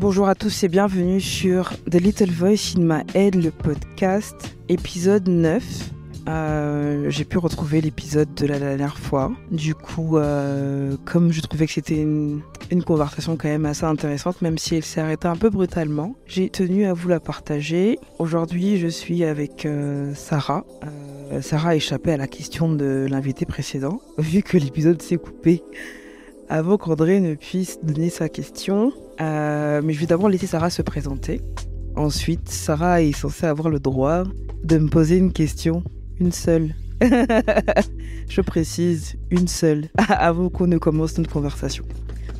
Bonjour à tous et bienvenue sur The Little Voice in My Head, le podcast, épisode 9. J'ai pu retrouver l'épisode de la dernière fois. Du coup, comme je trouvais que c'était une conversation quand même assez intéressante, même si elle s'est arrêtée un peu brutalement, j'ai tenu à vous la partager. Aujourd'hui, je suis avec Sarah. Sarah a échappé à la question de l'invité précédent, vu que l'épisode s'est coupé avant qu'André ne puisse donner sa question. Mais je vais d'abord laisser Sarah se présenter. Ensuite, Sarah est censée avoir le droit de me poser une question. Une seule. Je précise, une seule. Avant qu'on ne commence notre conversation.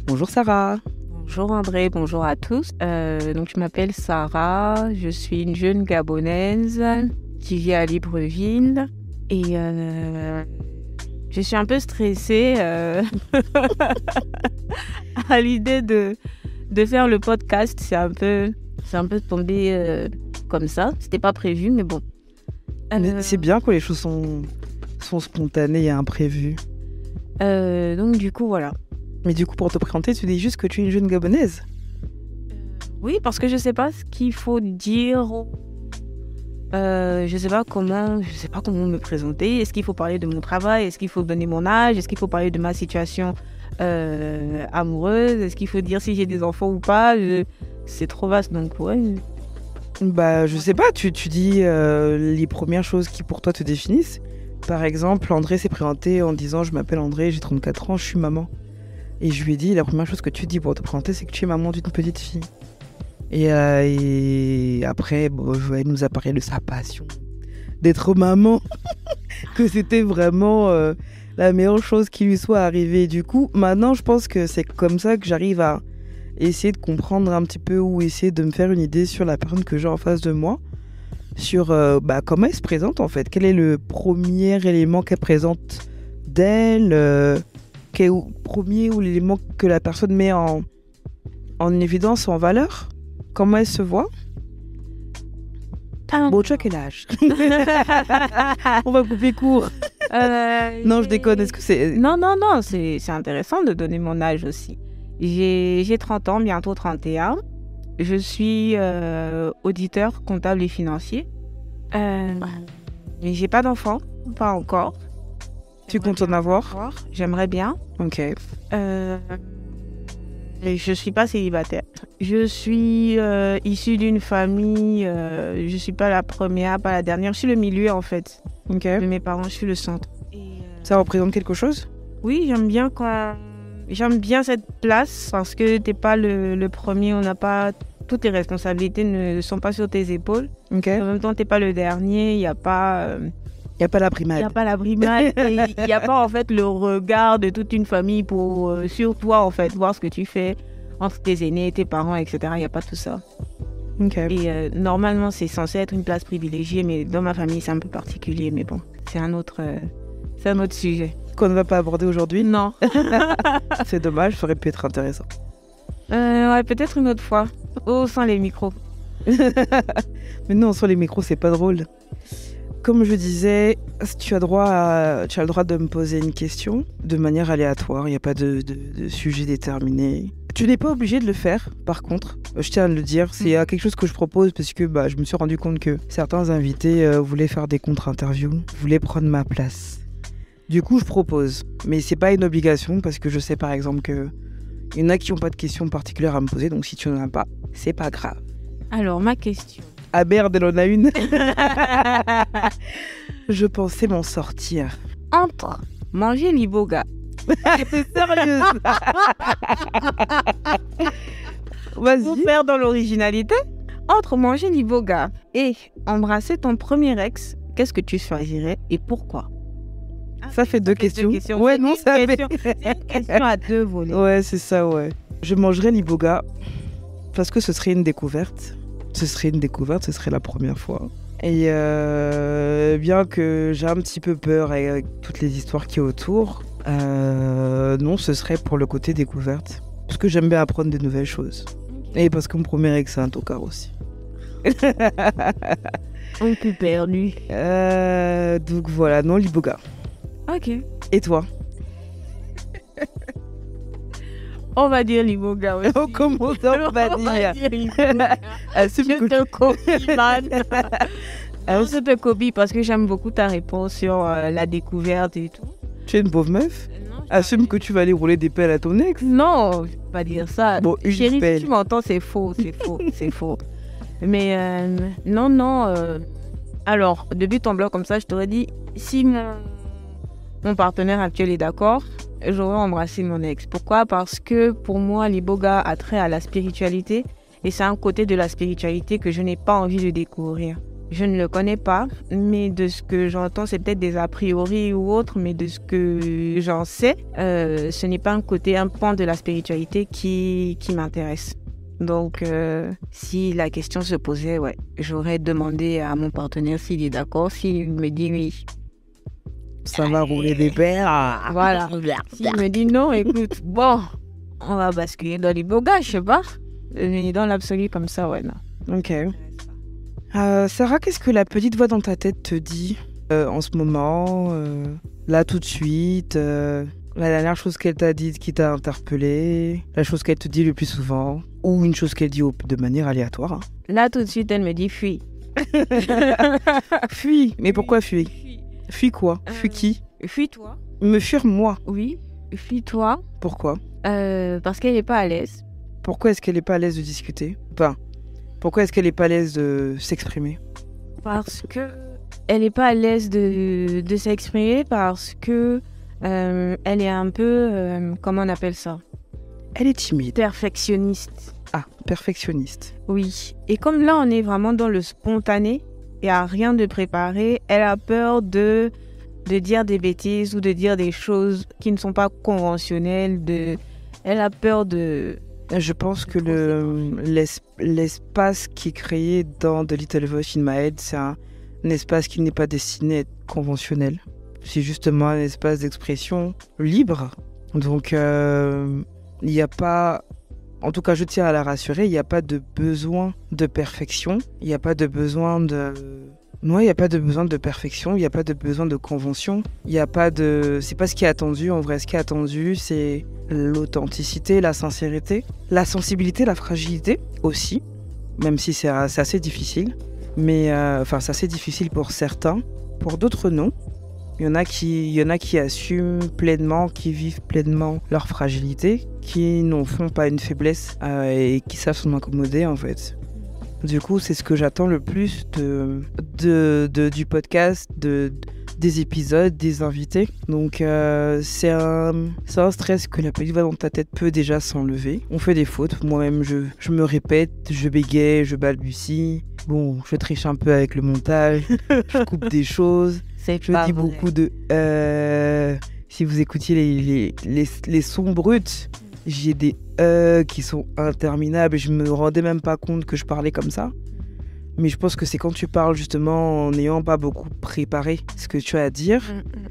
Bonjour Sarah. Bonjour André, bonjour à tous. Donc je m'appelle Sarah, je suis une jeune Gabonaise qui vit à Libreville. Et je suis un peu stressée à l'idée de faire le podcast. C'est un peu tombé comme ça. C'était pas prévu, mais bon. Mais c'est bien quand les choses sont spontanées et imprévues. Donc du coup, voilà. Mais du coup, pour te présenter, tu dis juste que tu es une jeune Gabonaise. Oui, parce que je sais pas ce qu'il faut dire. Je sais pas comment me présenter. Est-ce qu'il faut parler de mon travail? Est-ce qu'il faut donner mon âge? Est-ce qu'il faut parler de ma situation amoureuse? Est-ce qu'il faut dire si j'ai des enfants ou pas? C'est trop vaste, donc ouais. Bah, je sais pas, tu dis les premières choses qui pour toi te définissent. Par exemple, André s'est présenté en disant « Je m'appelle André, j'ai 34 ans, je suis maman ». Et je lui ai dit « La première chose que tu dis pour te présenter, c'est que tu es maman d'une petite fille ». Et après, elle nous a parlé de sa passion d'être maman, que c'était vraiment la meilleure chose qui lui soit arrivée. Du coup, maintenant, je pense que c'est comme ça que j'arrive à essayer de comprendre un petit peu ou essayer de me faire une idée sur la personne que j'ai en face de moi, sur comment elle se présente en fait. Quel est le premier élément qu'elle présente d'elle, quel est le premier ou l'élément que la personne met en évidence, en valeur. Comment elle se voit? Bon, tu as quel âge? On va couper court. Non, je déconne. Est-ce que c'est... Non, c'est intéressant de donner mon âge aussi. J'ai 30 ans, bientôt 31. Je suis auditeur comptable et financier. Mais j'ai pas d'enfant, pas encore. Tu comptes en avoir? J'aimerais bien. Ok. Et je suis pas célibataire. Je suis issue d'une famille. Je suis pas la première, pas la dernière. Je suis le milieu en fait. Ok. De mes parents, je suis le centre. Ça représente quelque chose? Oui, j'aime bien cette place parce que t'es pas le premier. On n'a pas toutes les responsabilités ne sont pas sur tes épaules. Ok. En même temps, t'es pas le dernier. Il y a pas. Il n'y a pas la brimade. Il n'y a pas la brimade. Il n'y a pas en fait le regard de toute une famille sur toi en fait, voir ce que tu fais entre tes aînés, tes parents, etc. Il n'y a pas tout ça. Ok. Et normalement, c'est censé être une place privilégiée, mais dans ma famille, c'est un peu particulier. Mais bon, c'est un autre sujet. Qu'on ne va pas aborder aujourd'hui? Non. C'est dommage, ça aurait pu être intéressant. Ouais, peut-être une autre fois. Oh, sans les micros. Mais non, sans les micros, c'est pas drôle. Comme je disais, tu as le droit de me poser une question de manière aléatoire. Il n'y a pas de sujet déterminé. Tu n'es pas obligé de le faire, par contre. Je tiens à le dire. C'est quelque chose que je propose parce que je me suis rendu compte que certains invités voulaient faire des contre-interviews, voulaient prendre ma place. Du coup, je propose. Mais c'est pas une obligation parce que je sais par exemple qu'il y en a qui n'ont pas de questions particulières à me poser. Donc si tu n'en as pas, c'est pas grave. Alors, ma question. Ah merde, elle en a une. Je pensais m'en sortir. Entre manger l'iboga. C'est sérieux. Vas-y. Pour faire dans l'originalité. Entre manger l'iboga et embrasser ton premier ex, qu'est-ce que tu choisirais et pourquoi? Ça fait deux questions. Ouais, non, ça fait... C'est une question à deux volets. Ouais, c'est ça, ouais. Je mangerais l'iboga parce que ce serait une découverte. Ce serait la première fois. Et bien que j'ai un petit peu peur avec toutes les histoires qu'il y a autour, non, ce serait pour le côté découverte. Parce que j'aime bien apprendre des nouvelles choses. Okay. Et parce que mon premier ex, c'est un tocard aussi. On peut perdu. Donc voilà, non, l'iboga. Ok. Et toi? On va dire l'iboga aussi. On commence à pas dire. Assume Je que te copie, man. Je te copie parce que j'aime beaucoup ta réponse sur la découverte et tout. tu es une pauvre meuf. Assume que tu vas aller rouler des pelles à ton ex. Non, je vais pas dire ça. Bon, une Chérie, pelle. si tu m'entends, c'est faux, c'est faux. Mais non. Alors, depuis ton blog comme ça, je t'aurais dit, si mon partenaire actuel est d'accord, j'aurais embrassé mon ex. Pourquoi ? Parce que pour moi, l'iboga a trait à la spiritualité et c'est un côté de la spiritualité que je n'ai pas envie de découvrir. Je ne le connais pas, mais de ce que j'entends, c'est peut-être des a priori ou autres, mais de ce que j'en sais, ce n'est pas un pan de la spiritualité qui m'intéresse. Donc, si la question se posait, ouais, j'aurais demandé à mon partenaire s'il est d'accord, s'il me dit oui. Ça va rouler des pelles. Voilà. S'il me dit non, écoute, bon, on va basculer dans l'iboga, je sais pas. Mais dans l'absolu, comme ça, ouais, non. Ok. Sarah, qu'est-ce que la petite voix dans ta tête te dit en ce moment, là tout de suite, la dernière chose qu'elle t'a dit qui t'a interpellé, la chose qu'elle te dit le plus souvent, ou une chose qu'elle dit de manière aléatoire. Hein. Là, tout de suite, elle me dit fuis. Fuis. Mais pourquoi fuis ? Fuis quoi ? Fuis qui ? Fuis-toi. Me fuir moi. Oui, fuis-toi. Pourquoi ? Parce qu'elle n'est pas à l'aise. Pourquoi est-ce qu'elle n'est pas à l'aise de discuter ? Enfin, pourquoi est-ce qu'elle n'est pas à l'aise de s'exprimer ? Parce que elle n'est pas à l'aise de s'exprimer parce que elle est un peu, comment on appelle ça ? Elle est timide. Perfectionniste. Ah, perfectionniste. Oui. Et comme là, on est vraiment dans le spontané, il n'y a rien de préparé, elle a peur de dire des bêtises ou de dire des choses qui ne sont pas conventionnelles. Elle a peur de... Je pense que l'espace qui est créé dans The Little Voice in My Head, c'est un espace qui n'est pas destiné à être conventionnel. C'est justement un espace d'expression libre. Donc, il n'y a pas... En tout cas, je tiens à la rassurer, il n'y a pas de besoin de perfection. Il n'y a pas de besoin de... Non, il n'y a pas de besoin de perfection, il n'y a pas de besoin de convention. Il n'y a pas de... C'est pas ce qui est attendu. En vrai, ce qui est attendu, c'est l'authenticité, la sincérité, la sensibilité, la fragilité aussi. Même si c'est assez difficile. Mais, c'est assez difficile pour certains. Pour d'autres, non. Il y en a qui assument pleinement, qui vivent pleinement leur fragilité, qui n'en font pas une faiblesse et qui savent s'en accommoder en fait. Du coup, c'est ce que j'attends le plus du podcast, des épisodes, des invités. Donc, c'est un stress que la petite voix dans ta tête peut déjà s'enlever. On fait des fautes. Moi-même, je me répète, je bégaye, je balbutie. Bon, je triche un peu avec le montage, je coupe des choses. Je dis beaucoup de... si vous écoutiez les sons bruts, j'ai des qui sont interminables et je me rendais même pas compte que je parlais comme ça. Mais je pense que c'est quand tu parles justement en n'ayant pas beaucoup préparé ce que tu as à dire.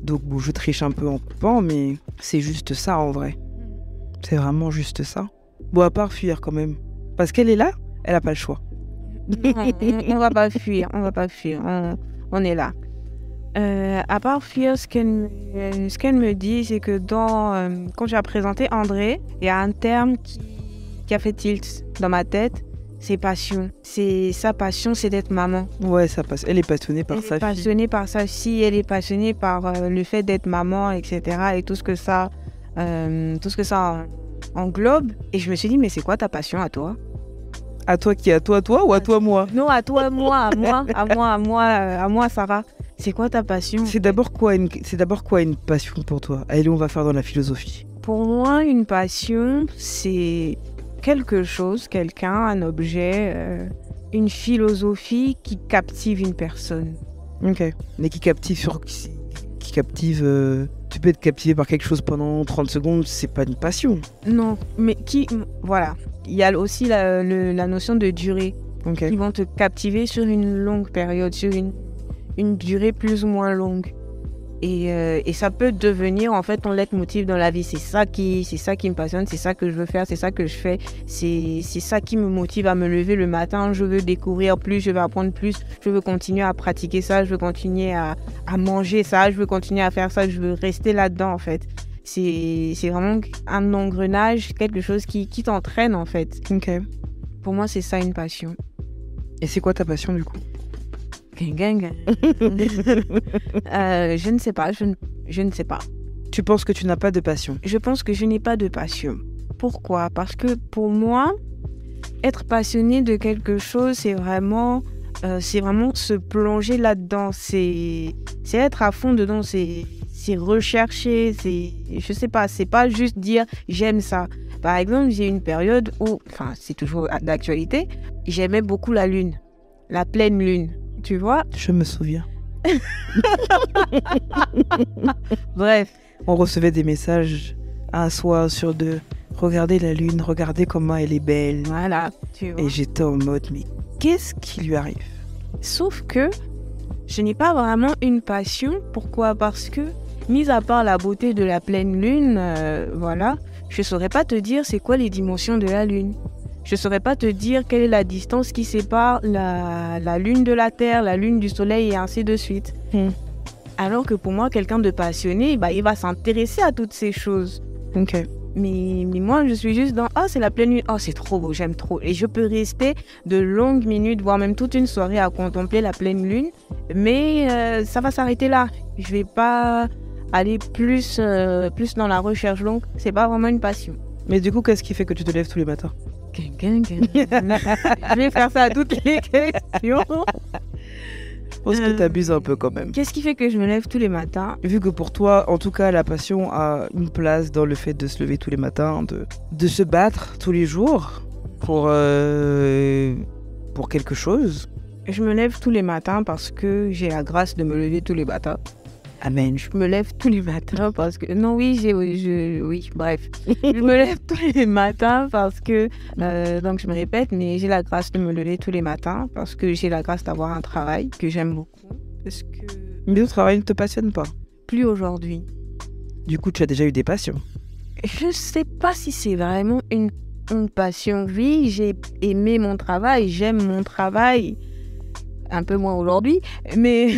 Donc bon, je triche un peu en coupant, mais c'est juste ça en vrai. C'est vraiment juste ça. Bon, à part fuir quand même. Parce qu'elle est là, elle a pas le choix. On va pas fuir, on est là. À part fuir, ce qu'elle me dit, c'est que quand j'ai présenté André, il y a un terme qui a fait tilt dans ma tête, c'est passion. Sa passion, c'est d'être maman. Ouais, ça passe. Elle est passionnée par sa fille. Elle est passionnée par sa fille, elle est passionnée par le fait d'être maman, etc. Et tout ce que ça englobe. Et je me suis dit, mais c'est quoi ta passion à toi ? À toi qui ? À toi ou à toi moi ? Non, à toi, moi, à moi, Sarah. C'est quoi ta passion ? C'est d'abord quoi une passion pour toi ? Allez, on va faire dans la philosophie. Pour moi, une passion, c'est quelque chose, quelqu'un, un objet, une philosophie qui captive une personne. Ok. Mais qui captive tu peux être captivé par quelque chose pendant 30 secondes, c'est pas une passion. Non, mais voilà. Il y a aussi la notion de durée. Okay. Qui vont te captiver sur une longue période, sur une durée plus ou moins longue. Et ça peut devenir en fait ton leitmotiv dans la vie. C'est ça qui me passionne, c'est ça que je veux faire, c'est ça que je fais. C'est ça qui me motive à me lever le matin. Je veux découvrir plus, je veux apprendre plus, je veux continuer à pratiquer ça, je veux continuer à manger ça, je veux continuer à faire ça, je veux rester là-dedans en fait. C'est vraiment un engrenage, quelque chose qui t'entraîne en fait. Ok. Pour moi, c'est ça une passion. Et c'est quoi ta passion du coup? Je ne sais pas, je ne sais pas. Tu penses que tu n'as pas de passion? Je pense que je n'ai pas de passion. Pourquoi? Parce que pour moi, être passionné de quelque chose, c'est vraiment se plonger là-dedans. C'est être à fond dedans, c'est rechercher, je sais pas, c'est pas juste dire j'aime ça. Par exemple, j'ai une période où, enfin, c'est toujours d'actualité, j'aimais beaucoup la lune, la pleine lune, tu vois. Je me souviens. Bref. On recevait des messages un soir sur deux. Regardez la lune, regardez comment elle est belle. Voilà, tu vois. Et j'étais en mode, mais qu'est-ce qui lui arrive? Sauf que je n'ai pas vraiment une passion. Pourquoi? Parce que, mis à part la beauté de la pleine lune, voilà, je ne saurais pas te dire c'est quoi les dimensions de la lune. Je ne saurais pas te dire quelle est la distance qui sépare la lune de la Terre, la lune du soleil et ainsi de suite. Alors que pour moi, quelqu'un de passionné, il va s'intéresser à toutes ces choses. Ok. Mais moi, je suis juste dans « Oh, c'est la pleine lune. Oh, c'est trop beau, j'aime trop. » Et je peux rester de longues minutes, voire même toute une soirée à contempler la pleine lune. Mais ça va s'arrêter là. Je vais pas aller plus dans la recherche. Donc, c'est pas vraiment une passion. Mais du coup, qu'est-ce qui fait que tu te lèves tous les matins? Je vais faire ça à toutes les questions. Je pense que tu abuses un peu quand même. Qu'est-ce qui fait que je me lève tous les matins? Vu que pour toi, en tout cas, la passion a une place dans le fait de se lever tous les matins, de se battre tous les jours pour quelque chose. Je me lève tous les matins parce que j'ai la grâce de me lever tous les matins. Amen. Je me lève tous les matins parce que... Non, oui, bref. Je me lève tous les matins parce que... donc, je me répète, mais j'ai la grâce de me lever tous les matins parce que j'ai la grâce d'avoir un travail que j'aime beaucoup. Parce que... Mais le travail ne te passionne pas? Plus aujourd'hui. Du coup, tu as déjà eu des passions? Je sais pas si c'est vraiment une passion. Oui, j'ai aimé mon travail, j'aime mon travail. Un peu moins aujourd'hui, mais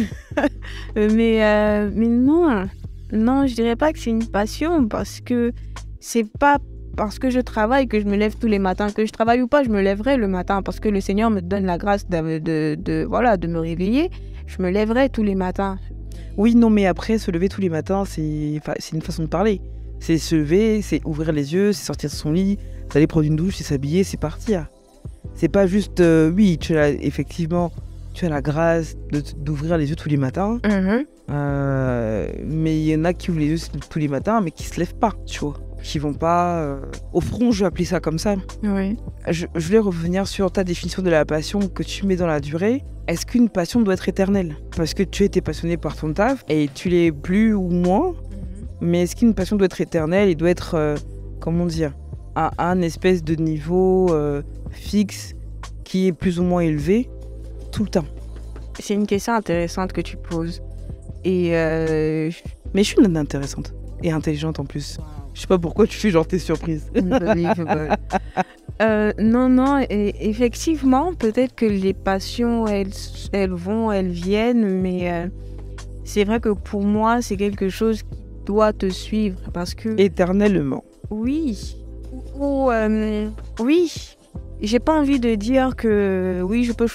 non, je dirais pas que c'est une passion parce que c'est pas parce que je travaille que je me lève tous les matins. Que je travaille ou pas, je me lèverai le matin parce que le Seigneur me donne la grâce de me réveiller. Je me lèverai tous les matins. Oui, non, mais après, se lever tous les matins, c'est une façon de parler. C'est se lever, c'est ouvrir les yeux, c'est sortir de son lit, c'est aller prendre une douche, c'est s'habiller, c'est partir. C'est pas juste, oui, effectivement... Tu as la grâce d'ouvrir les yeux tous les matins. Mais il y en a qui ouvrent les yeux tous les matins, mais qui se lèvent pas, tu vois. Qui vont pas... Au front, je vais appeler ça comme ça. Oui. Je voulais revenir sur ta définition de la passion que tu mets dans la durée. Est-ce qu'une passion doit être éternelle? Parce que tu étais passionné par ton taf et tu l'es plus ou moins. Mais est-ce qu'une passion doit être éternelle et doit être, comment dire, à un espèce de niveau fixe qui est plus ou moins élevé tout le temps? C'est une question intéressante que tu poses. Et mais je suis une nana intéressante et intelligente en plus. Je sais pas pourquoi tu fais genre t'es surprise. Non, et effectivement, peut-être que les passions, elles vont, elles viennent, mais c'est vrai que pour moi, c'est quelque chose qui doit te suivre parce que... Éternellement. Oui. Oui. J'ai pas envie de dire que oui, on peut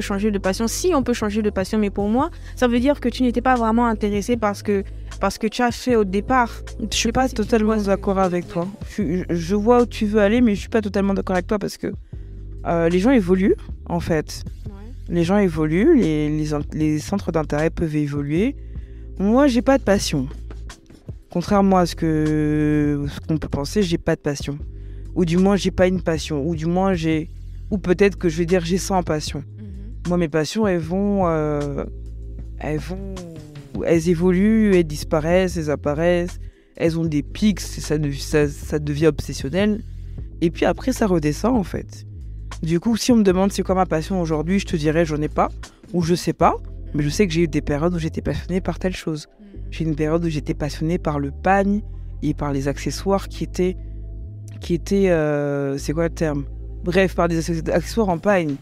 changer de passion. Si, on peut changer de passion, mais pour moi, ça veut dire que tu n'étais pas vraiment intéressé parce que tu as fait au départ. Je suis pas totalement d'accord avec toi. Je vois où tu veux aller, mais je suis pas totalement d'accord avec toi parce que les gens évoluent, en fait. Ouais. Les gens évoluent, les centres d'intérêt peuvent évoluer. Moi, j'ai pas de passion. Contrairement à ce qu'on peut penser, j'ai pas de passion. Ou du moins, j'ai pas une passion. Ou du moins, ou peut-être que je vais dire j'ai 100 passions. Moi, mes passions, elles évoluent, elles disparaissent, elles apparaissent. Elles ont des pics, ça devient obsessionnel. Et puis après, ça redescend, en fait. Du coup, si on me demande c'est quoi ma passion aujourd'hui, je te dirais j'en ai pas. Ou je sais pas. Mais je sais que j'ai eu des périodes où j'étais passionnée par telle chose. J'ai une période où j'étais passionnée par le pagne et par les accessoires qui étaient c'est quoi le terme? Bref, par des accessoires en pagne.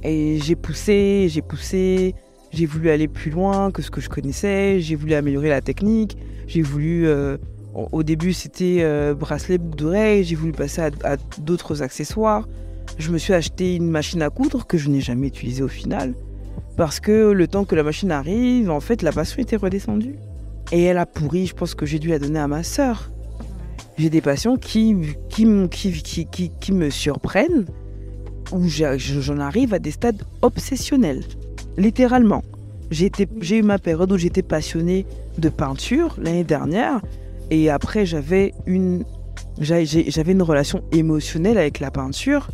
Et j'ai poussé, j'ai voulu aller plus loin que ce que je connaissais, j'ai voulu améliorer la technique, j'ai voulu Au début, c'était bracelet, boucle d'oreille. J'ai voulu passer à d'autres accessoires. Je me suis acheté une machine à coudre que je n'ai jamais utilisée au final. Parce que le temps que la machine arrive, en fait, la passion était redescendue. Et elle a pourri, je pense que j'ai dû la donner à ma sœur. J'ai des passions qui me surprennent, où j'en arrive à des stades obsessionnels. Littéralement. J'ai eu ma période où j'étais passionnée de peinture l'année dernière. Et après, j'avais une relation émotionnelle avec la peinture.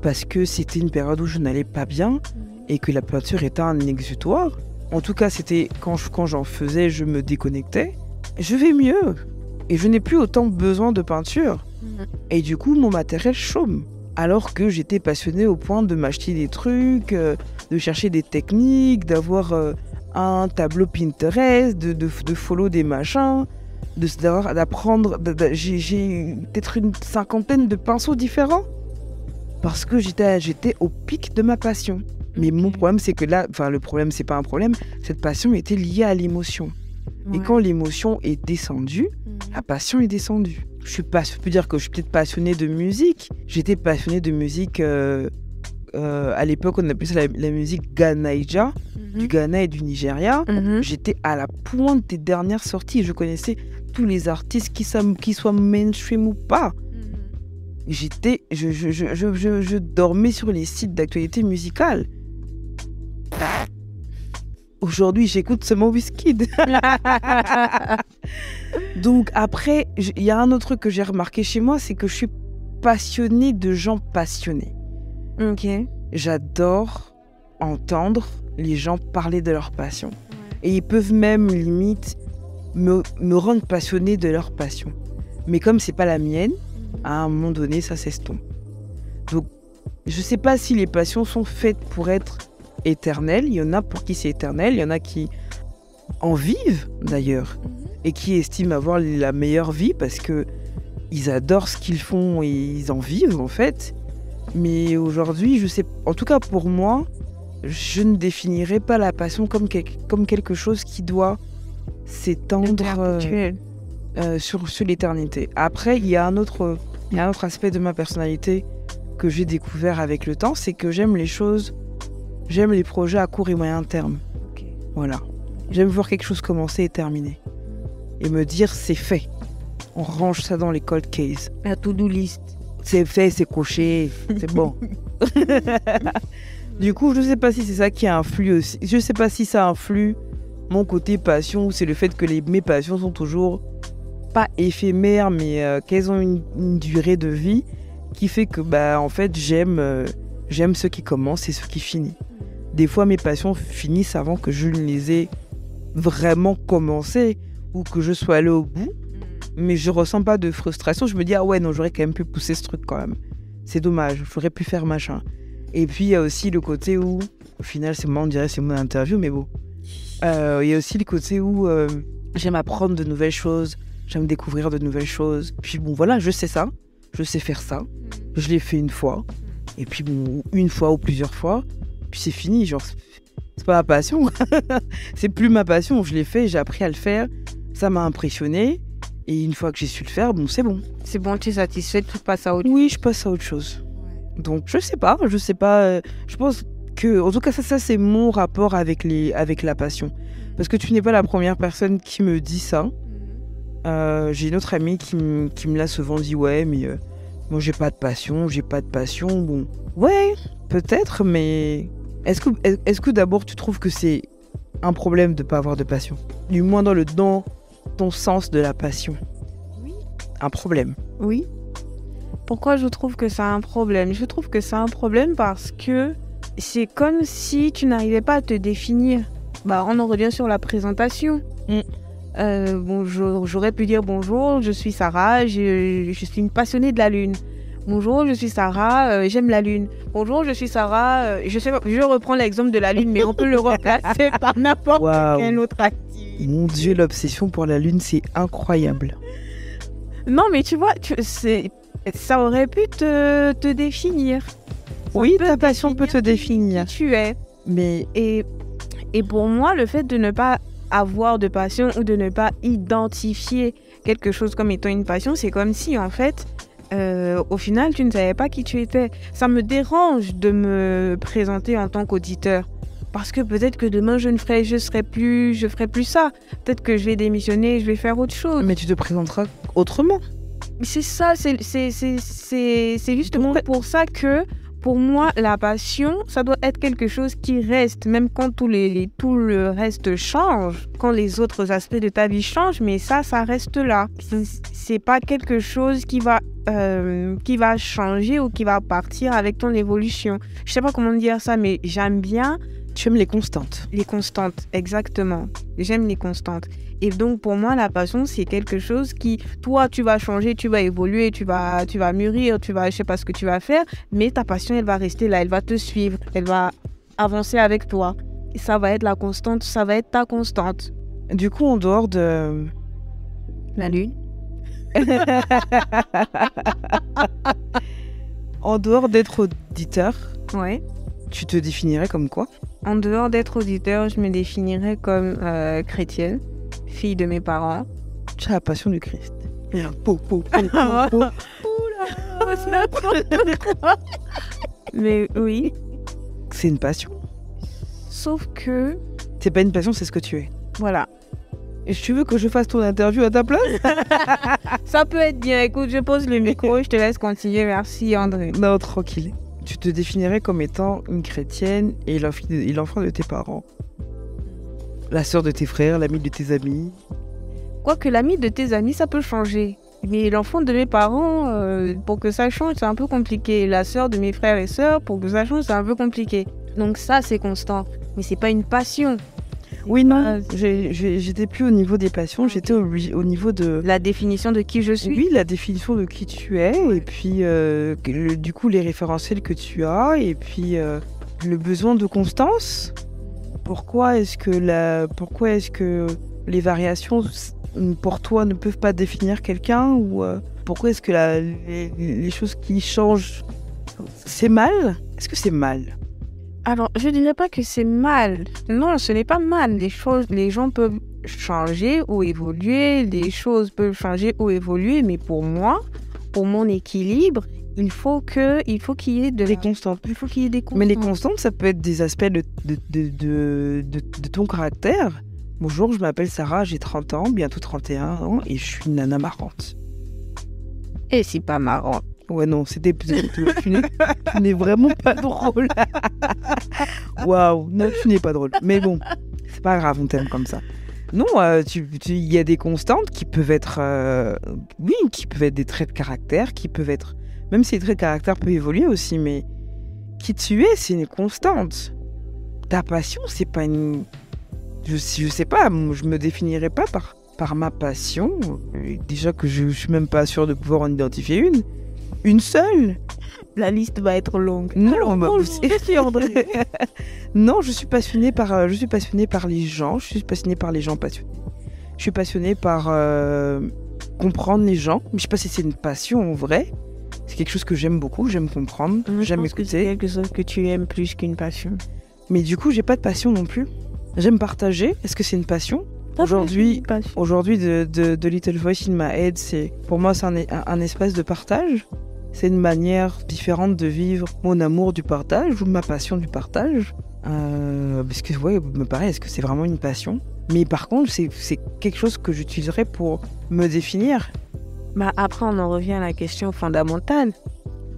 Parce que c'était une période où je n'allais pas bien. Et que la peinture était un exutoire. En tout cas, c'était quand j'en faisais, je me déconnectais. Je vais mieux. Et je n'ai plus autant besoin de peinture. Et du coup, mon matériel chôme. Alors que j'étais passionnée au point de m'acheter des trucs, de chercher des techniques, d'avoir un tableau Pinterest, de follow des machins, d'apprendre. J'ai peut-être une 50aine de pinceaux différents. Parce que j'étais au pic de ma passion. Mais mon problème, c'est que là, enfin, le problème, c'est pas un problème, cette passion était liée à l'émotion. Ouais. Et quand l'émotion est descendue, la passion est descendue. Je peux dire que je suis peut-être passionnée de musique. J'étais passionnée de musique, à l'époque, on appelait ça la musique Ganaïja, du Ghana et du Nigeria. J'étais à la pointe des dernières sorties. Je connaissais tous les artistes, qui soient mainstream ou pas. Je dormais sur les sites d'actualité musicale. Aujourd'hui, j'écoute seulement Wizkid. Donc après, il y a un autre truc que j'ai remarqué chez moi, c'est que je suis passionnée de gens passionnés. Ok. J'adore entendre les gens parler de leur passion. Et ils peuvent même, limite, me rendre passionnée de leur passion. Mais comme c'est pas la mienne, à un moment donné, ça s'estompe. Donc, je sais pas si les passions sont faites pour être éternelles. Il y en a pour qui c'est éternel, il y en a qui en vivent d'ailleurs et qui estiment avoir la meilleure vie parce que ils adorent ce qu'ils font et ils en vivent en fait. Mais aujourd'hui, je sais, en tout cas pour moi, je ne définirais pas la passion comme quelque chose qui doit s'étendre sur l'éternité. Après, il y a un autre aspect de ma personnalité que j'ai découvert avec le temps, c'est que j'aime les projets à court et moyen terme. Okay. Voilà. J'aime voir quelque chose commencer et terminer. Et me dire, c'est fait. On range ça dans les cold cases. La to-do list. C'est fait, c'est coché, c'est bon. Du coup, je ne sais pas si c'est ça qui influe aussi. Je ne sais pas si ça influe mon côté passion, ou c'est le fait que mes passions sont toujours pas éphémères, mais qu'elles ont une durée de vie qui fait que, en fait, j'aime ceux qui commencent et ceux qui finissent. Des fois, mes passions finissent avant que je ne les ai vraiment commencées ou que je sois allée au bout. Mais je ressens pas de frustration. Je me dis, ah ouais, non, j'aurais quand même pu pousser ce truc quand même. C'est dommage, j'aurais pu faire machin. Et puis, il y a aussi le côté où, au final, on dirait c'est mon interview, mais bon. Il y a aussi le côté où j'aime apprendre de nouvelles choses, j'aime découvrir de nouvelles choses. Puis bon, voilà, je sais ça, je sais faire ça. Je l'ai fait une fois. Et puis bon, une fois ou plusieurs fois. Puis c'est fini, genre, c'est pas ma passion. C'est plus ma passion, je l'ai fait, j'ai appris à le faire. Ça m'a impressionné. Et une fois que j'ai su le faire, bon, c'est bon. C'est bon, tu es satisfaite, tu passes à autre chose. Oui, je passe à autre chose. Ouais. Donc, je sais pas. Je pense que, en tout cas, ça c'est mon rapport avec la passion. Parce que tu n'es pas la première personne qui me dit ça. J'ai une autre amie qui me l'a souvent dit, ouais, mais moi, j'ai pas de passion. Bon, ouais, peut-être, mais est-ce que d'abord, tu trouves que c'est un problème de pas avoir de passion ? Du moins dans ton sens de la passion. Oui. Un problème. Oui. Pourquoi je trouve que c'est un problème ? Je trouve que c'est un problème parce que c'est comme si tu n'arrivais pas à te définir. On en revient sur la présentation. J'aurais pu dire bonjour, je suis Sarah, je suis une passionnée de la Lune. Bonjour, je suis Sarah, j'aime la Lune. Bonjour, je suis Sarah, je reprends l'exemple de la Lune, mais on peut le remplacer par n'importe quelle autre activité. Mon Dieu, l'obsession pour la Lune, c'est incroyable. Non, mais tu vois, ça aurait pu te définir. Oui, ta passion peut te définir. Qui tu es. Mais... Et pour moi, le fait de ne pas avoir de passion ou de ne pas identifier quelque chose comme étant une passion, c'est comme si, en fait, au final, tu ne savais pas qui tu étais. Ça me dérange de me présenter en tant qu'auditeur. Parce que peut-être que demain, je ferai plus ça. Peut-être que je vais démissionner, je vais faire autre chose. Mais tu te présenteras autrement. C'est ça, c'est justement pour ça que, pour moi, la passion, ça doit être quelque chose qui reste, même quand tout le reste change, quand les autres aspects de ta vie changent, mais ça reste là. C'est pas quelque chose qui va changer ou qui va partir avec ton évolution. Je sais pas comment dire ça, mais j'aime bien. Tu aimes les constantes. Les constantes, exactement. J'aime les constantes. Et donc, pour moi, la passion, c'est quelque chose qui, toi, tu vas changer, tu vas évoluer, tu vas mûrir, je sais pas ce que tu vas faire, mais ta passion, elle va rester là, elle va te suivre, elle va avancer avec toi. Et ça va être la constante, ça va être ta constante. Du coup, en dehors de... La lune. En dehors d'être auditeur, ouais. Tu te définirais comme quoi? En dehors d'être auditeur, je me définirais comme chrétienne, fille de mes parents. Tu as la passion du Christ. Mais oui. C'est une passion. Sauf que... C'est pas une passion, c'est ce que tu es. Voilà. Et tu veux que je fasse ton interview à ta place? Ça peut être bien. Écoute, je pose le micro, je te laisse continuer. Merci, André. Non, tranquille. Tu te définirais comme étant une chrétienne et l'enfant de tes parents. La sœur de tes frères, l'ami de tes amis. Quoique l'ami de tes amis, ça peut changer. Mais l'enfant de mes parents, pour que ça change, c'est un peu compliqué. La sœur de mes frères et sœurs, pour que ça change, c'est un peu compliqué. Donc ça, c'est constant. Mais c'est pas une passion. Oui, non, j'étais plus au niveau des passions, j'étais au niveau de... La définition de qui je suis. Oui, la définition de qui tu es, et puis du coup les référentiels que tu as, et puis le besoin de constance. Pourquoi est-ce que les variations, pour toi, ne peuvent pas définir quelqu'un, ou pourquoi est-ce que les choses qui changent, c'est mal? Est-ce que c'est mal? Alors, je dirais pas que c'est mal. Non, ce n'est pas mal. Les gens peuvent changer ou évoluer. Les choses peuvent changer ou évoluer. Mais pour moi, pour mon équilibre, il faut qu'il y ait des constantes. Il faut qu'il y ait des constantes. Mais les constantes, ça peut être des aspects de ton caractère. Bonjour, je m'appelle Sarah, j'ai 30 ans, bientôt 31 ans, et je suis une nana marrante. Et c'est pas marrant. Ouais, non, tu n'es vraiment pas drôle. Waouh, non, tu n'es pas drôle. Mais bon, c'est pas grave, on t'aime comme ça. Non, il y a des constantes qui peuvent être... qui peuvent être des traits de caractère, qui peuvent être... Même si les traits de caractère peuvent évoluer aussi, mais qui tu es, c'est une constante. Ta passion, c'est pas une... Je sais pas, je me définirais pas par ma passion. Déjà que je suis même pas sûre de pouvoir en identifier une. Une seule. La liste va être longue. Non, non, je suis passionnée par les gens. Je suis passionnée par les gens passionnés. Je suis passionnée par comprendre les gens. Mais je sais pas si c'est une passion en vrai. C'est quelque chose que j'aime beaucoup. J'aime comprendre. J'aime écouter. C'est quelque chose que tu aimes plus qu'une passion. Mais du coup, j'ai pas de passion non plus. J'aime partager. Est-ce que c'est une passion? Aujourd'hui, de Little Voice in My Head, pour moi, c'est un espace de partage. C'est une manière différente de vivre mon amour du partage ou ma passion du partage. Parce que, ouais, me paraît, est-ce que c'est vraiment une passion? Mais par contre, c'est quelque chose que j'utiliserais pour me définir. Bah après, on en revient à la question fondamentale.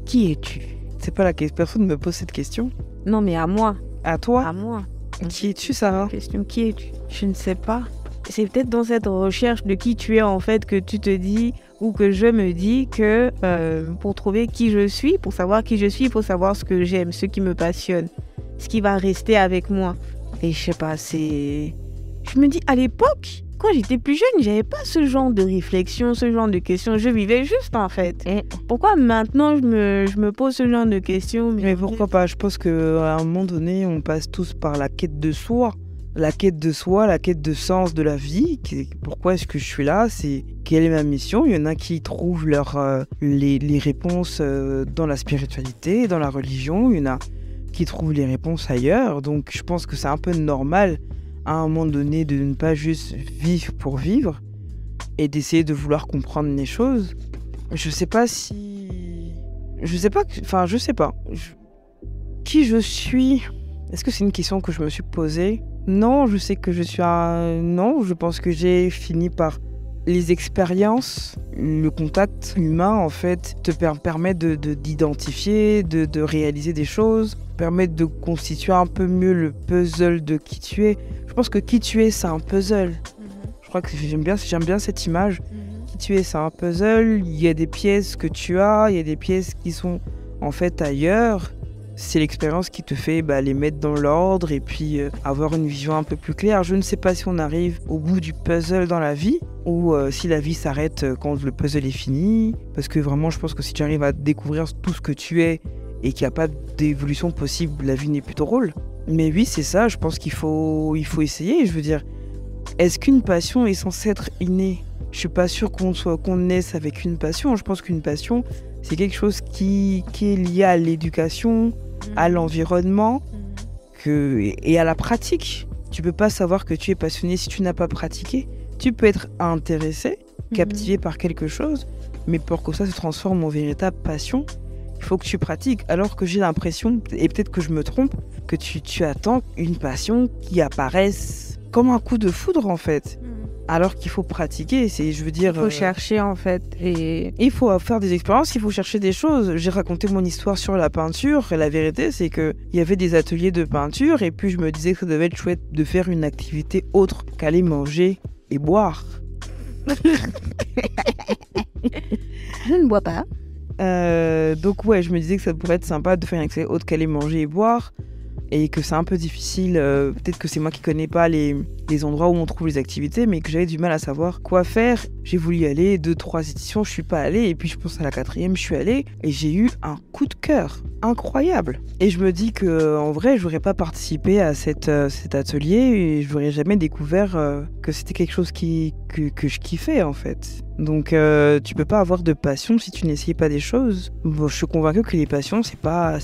Qui es-tu? C'est pas la question. Personne ne me pose cette question. Non, mais à moi. À toi? À moi. Qui es-tu, Sarah? Question, qui es-tu? Je ne sais pas. C'est peut-être dans cette recherche de qui tu es, en fait, que tu te dis, ou que je me dis que pour trouver qui je suis, pour savoir qui je suis, pour savoir ce que j'aime, ce qui me passionne, ce qui va rester avec moi. Et je sais pas, Je me dis, à l'époque, quand j'étais plus jeune, j'avais pas ce genre de réflexion, ce genre de questions. Je vivais juste, en fait. Et pourquoi maintenant je me pose ce genre de questions? Mais pourquoi pas? Je pense qu'à un moment donné, on passe tous par la quête de soi. La quête de soi, la quête de sens de la vie. Pourquoi est-ce que je suis là? Quelle est ma mission? Il y en a qui trouvent les réponses dans la spiritualité, dans la religion. Il y en a qui trouvent les réponses ailleurs. Donc je pense que c'est un peu normal à un moment donné de ne pas juste vivre pour vivre et d'essayer de vouloir comprendre les choses. Je sais pas. Qui je suis? Est-ce que c'est une question que je me suis posée? Non, je sais que je suis un... Non, je pense que j'ai fini par... Les expériences, le contact humain, en fait, te permet d'identifier, de réaliser des choses, permet de constituer un peu mieux le puzzle de qui tu es. Je pense que qui tu es, c'est un puzzle. Je crois que j'aime bien cette image. Qui tu es, c'est un puzzle. Il y a des pièces que tu as, il y a des pièces qui sont en fait ailleurs. C'est l'expérience qui te fait les mettre dans l'ordre et puis avoir une vision un peu plus claire. Je ne sais pas si on arrive au bout du puzzle dans la vie ou si la vie s'arrête quand le puzzle est fini. Parce que vraiment, je pense que si tu arrives à découvrir tout ce que tu es et qu'il n'y a pas d'évolution possible, la vie n'est plus drôle. Mais oui, c'est ça, je pense qu'il faut essayer. Je veux dire, est-ce qu'une passion est censée être innée? Je suis pas sûre qu'on naisse avec une passion. Je pense qu'une passion, c'est quelque chose qui est lié à l'éducation, à l'environnement et à la pratique. Tu peux pas savoir que tu es passionné si tu n'as pas pratiqué. Tu peux être intéressé, captivé par quelque chose, mais pour que ça se transforme en véritable passion, il faut que tu pratiques. Alors que j'ai l'impression, et peut-être que je me trompe, que tu attends une passion qui apparaisse comme un coup de foudre en fait. Alors qu'il faut pratiquer, il faut chercher en fait. Et il faut faire des expériences, il faut chercher des choses. J'ai raconté mon histoire sur la peinture et la vérité c'est qu'il y avait des ateliers de peinture et puis je me disais que ça devait être chouette de faire une activité autre qu'aller manger et boire. Je ne bois pas. Donc ouais, je me disais que ça pourrait être sympa de faire une activité autre qu'aller manger et boire. Et que c'est un peu difficile, peut-être que c'est moi qui connais pas les endroits où on trouve les activités, mais que j'avais du mal à savoir quoi faire. J'ai voulu y aller, 2-3 éditions, je suis pas allée, et puis je pense à la 4e, je suis allée, et j'ai eu un coup de cœur incroyable. Et je me dis que en vrai, j'aurais pas participé à cet atelier, et je n'aurais jamais découvert que c'était quelque chose que je kiffais en fait. Donc tu peux pas avoir de passion si tu n'essayes pas des choses. Bon, je suis convaincue que les passions, c'est pas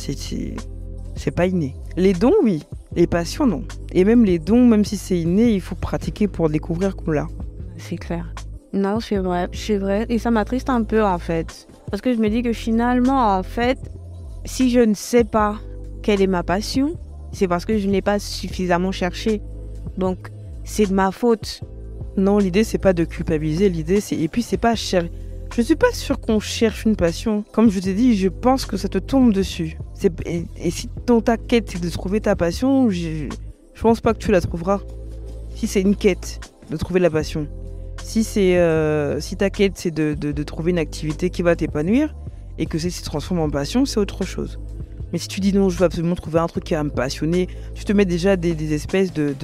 inné. Les dons, oui. Les passions, non. Et même les dons, même si c'est inné, il faut pratiquer pour découvrir qu'on l'a. C'est clair. Non, c'est vrai. Et ça m'attriste un peu, en fait. Parce que je me dis que finalement, en fait, si je ne sais pas quelle est ma passion, c'est parce que je n'ai pas suffisamment cherché. Donc, c'est de ma faute. Non, l'idée, c'est pas de culpabiliser. L'idée, c'est... Et puis, c'est pas cher. Je suis pas sûre qu'on cherche une passion. Comme je t'ai dit, je pense que ça te tombe dessus. Et si dans ta quête, c'est de trouver ta passion, je pense pas que tu la trouveras. Si c'est une quête de trouver la passion. Si ta quête, c'est de trouver une activité qui va t'épanouir et que celle-ci se transforme en passion, c'est autre chose. Mais si tu dis non, je veux absolument trouver un truc qui va me passionner, tu te mets déjà des espèces de...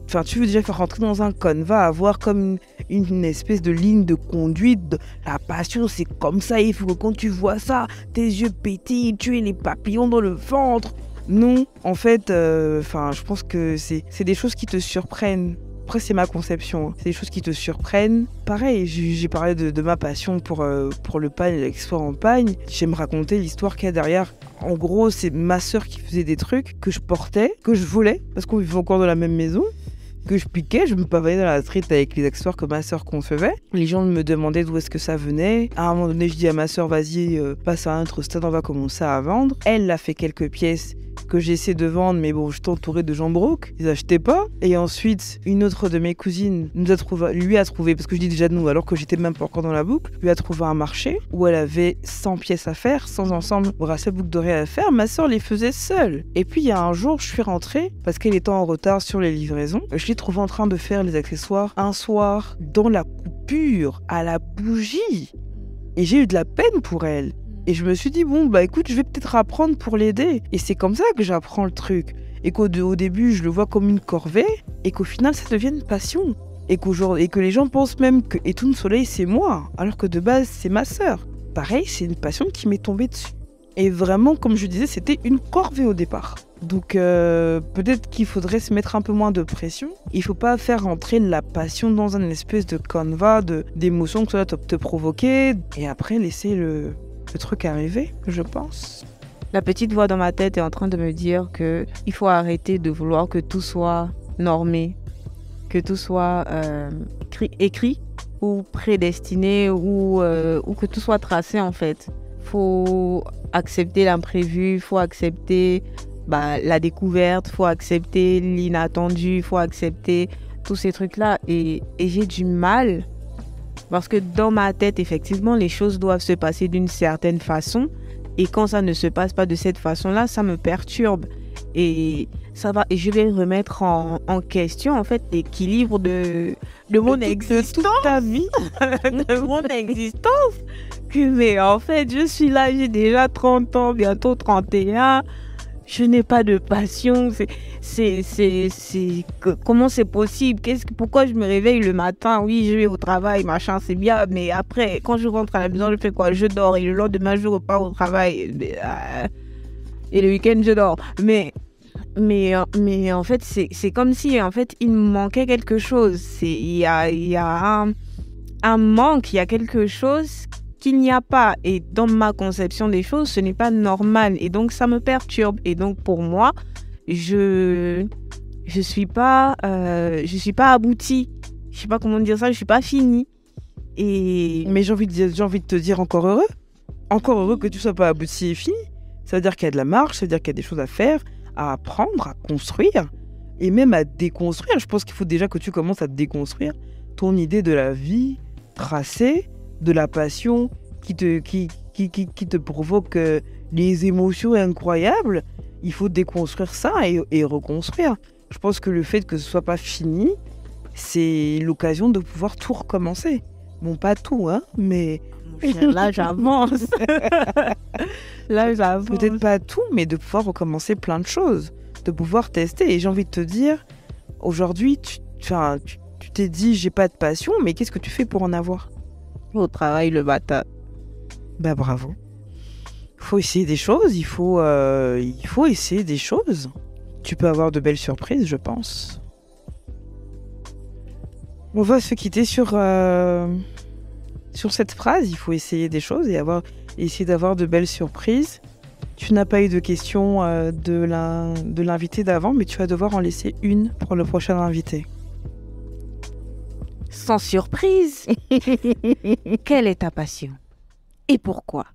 Enfin, tu veux déjà faire rentrer dans un canevas, avoir comme une espèce de ligne de conduite. La passion, c'est comme ça, il faut que quand tu vois ça, tes yeux pétillent, tu aies les papillons dans le ventre. Non, en fait, je pense que c'est des choses qui te surprennent. Après, c'est ma conception. C'est des choses qui te surprennent. Pareil, j'ai parlé de ma passion pour le pagne et l'export en pagne. J'aime raconter l'histoire qu'il y a derrière. En gros, c'est ma sœur qui faisait des trucs que je portais, que je voulais, parce qu'on vivait encore dans la même maison, que je piquais. Je me pavais dans la street avec les accessoires que ma sœur concevait. Les gens me demandaient d'où est-ce que ça venait. À un moment donné, je dis à ma sœur, vas-y, passe à un autre stade, on va commencer à vendre. Elle a fait quelques pièces que j'essaie de vendre, mais bon, j'étais entourée de gens broke, ils achetaient pas. Et ensuite, une autre de mes cousines lui a trouvé, parce que je dis déjà nous, alors que j'étais même pas encore dans la boucle, lui a trouvé un marché où elle avait 100 pièces à faire, 100 ensemble, bracelet, boucle d'oreille à faire. Ma soeur les faisait seule. Et puis il y a un jour, je suis rentrée, parce qu'elle était en retard sur les livraisons. Je l'ai trouvée en train de faire les accessoires un soir, dans la coupure, à la bougie. Et j'ai eu de la peine pour elle. Et je me suis dit, bon, écoute, je vais peut-être apprendre pour l'aider. Et c'est comme ça que j'apprends le truc. Et qu'au début, je le vois comme une corvée. Et qu'au final, ça devient une passion. Et que les gens pensent même que Etoun Soleil, c'est moi. Alors que de base, c'est ma sœur. Pareil, c'est une passion qui m'est tombée dessus. Et vraiment, comme je disais, c'était une corvée au départ. Donc peut-être qu'il faudrait se mettre un peu moins de pression. Il faut pas faire rentrer la passion dans un espèce de canevas d'émotions que ça doit te provoquer. Et après, laisser le truc arriver, je pense. La petite voix dans ma tête est en train de me dire que il faut arrêter de vouloir que tout soit normé. que tout soit écrit ou prédestiné ou que tout soit tracé en fait. Faut accepter l'imprévu, faut accepter la découverte, faut accepter l'inattendu, faut accepter tous ces trucs-là. Et j'ai du mal parce que dans ma tête, effectivement, les choses doivent se passer d'une certaine façon. Et quand ça ne se passe pas de cette façon-là, ça me perturbe. Et ça va, et je vais remettre en question, en fait, l'équilibre de mon existence. De toute ta vie. De mon existence. Mais en fait, je suis là, j'ai déjà 30 ans, bientôt 31. Je n'ai pas de passion. Comment c'est possible? Pourquoi je me réveille le matin? Oui, je vais au travail, machin, c'est bien. Mais après, quand je rentre à la maison, je fais quoi? Je dors. Et le lendemain, je repars au travail. Et le week-end, je dors. Mais en fait, c'est comme si, en fait, il me manquait quelque chose. Il y a un manque, il y a quelque chose qu'il n'y a pas. Et dans ma conception des choses, ce n'est pas normal. Et donc, ça me perturbe. Et donc, pour moi, je suis pas aboutie. Je sais pas comment dire ça, je suis pas finie. Mais j'ai envie de te dire encore heureux. Encore heureux que tu sois pas abouti et fini. Ça veut dire qu'il y a de la marche, ça veut dire qu'il y a des choses à faire, à apprendre, à construire et même à déconstruire. Je pense qu'il faut déjà que tu commences à déconstruire ton idée de la vie tracée, de la passion qui te provoque les émotions incroyables. Il faut déconstruire ça et reconstruire. Je pense que le fait que ce soit pas fini, c'est l'occasion de pouvoir tout recommencer. Bon, pas tout, hein, mais... Là, j'avance. Peut-être pas tout, mais de pouvoir recommencer plein de choses, de pouvoir tester. Et j'ai envie de te dire, aujourd'hui, tu t'es dit, j'ai pas de passion, mais qu'est-ce que tu fais pour en avoir? Au travail le matin. Bravo. Il faut essayer des choses, il faut essayer des choses. Tu peux avoir de belles surprises, je pense. On va se quitter sur cette phrase. Il faut essayer des choses et essayer d'avoir de belles surprises. Tu n'as pas eu de questions de l'invité d'avant, mais tu vas devoir en laisser une pour le prochain invité. Sans surprise. Quelle est ta passion? Et pourquoi?